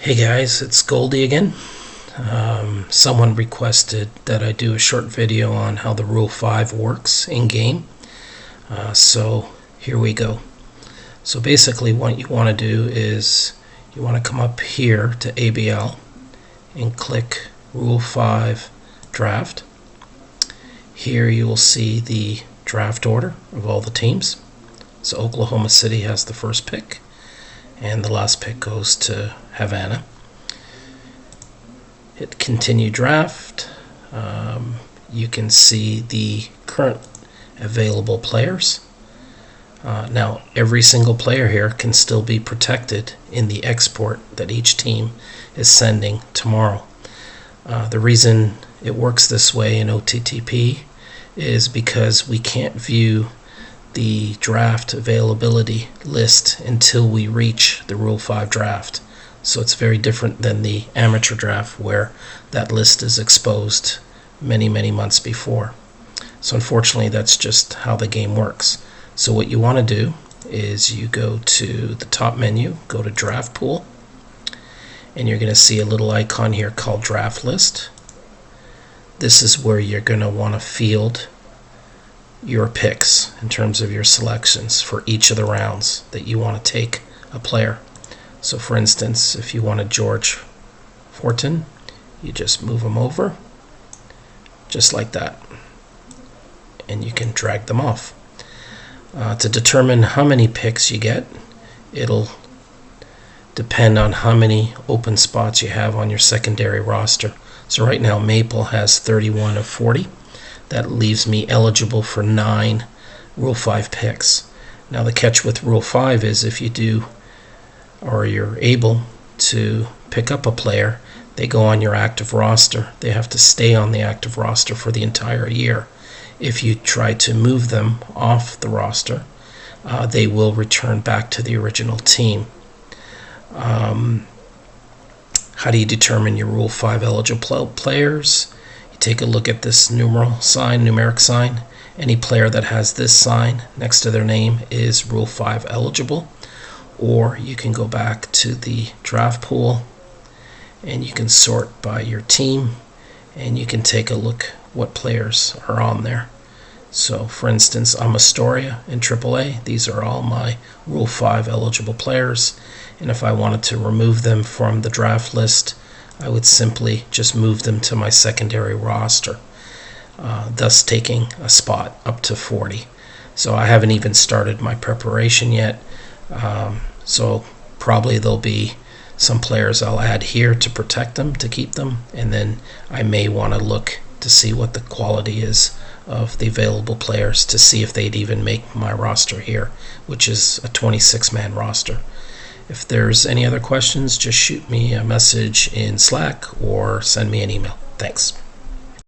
Hey guys, it's Goldi again. Someone requested that I do a short video on how the Rule 5 works in game. So here we go. So basically what you want to do is you want to come up here to ABL and click Rule 5 Draft. Here you will see the draft order of all the teams. So Oklahoma City has the first pick, and the last pick goes to Havana. Hit continue draft. You can see the current available players. Now every single player here can still be protected in the export that each team is sending tomorrow. The reason it works this way in OTTP is because we can't view the draft availability list until we reach the Rule 5 draft. So it's very different than the amateur draft where that list is exposed many months before. So unfortunately that's just how the game works. So what you want to do is you go to the top menu, go to draft pool, and you're going to see a little icon here called draft list. This is where you're going to want to field your picks in terms of your selections for each of the rounds that you want to take a player. So for instance, if you wanted George Fortin, you just move them over just like that, and you can drag them off. To determine how many picks you get, it'll depend on how many open spots you have on your secondary roster. So right now Maple has 31 of 40. That leaves me eligible for 9 Rule 5 picks. Now the catch with Rule 5 is if you do, or you're able to pick up a player, they go on your active roster. They have to stay on the active roster for the entire year. If you try to move them off the roster, they will return back to the original team. How do you determine your Rule 5 eligible players? You take a look at this numeric sign. Any player that has this sign next to their name is Rule 5 eligible. Or you can go back to the draft pool and you can sort by your team, and you can take a look what players are on there. So for instance, I'm Astoria in AAA. These are all my Rule 5 eligible players, and if I wanted to remove them from the draft list, I would simply just move them to my secondary roster, thus taking a spot up to 40. So I haven't even started my preparation yet. So probably there'll be some players I'll add here to protect them, to keep them, and then I may want to look to see what the quality is of the available players to see if they'd even make my roster here, which is a 26-man roster. If there's any other questions, just shoot me a message in Slack or send me an email. Thanks.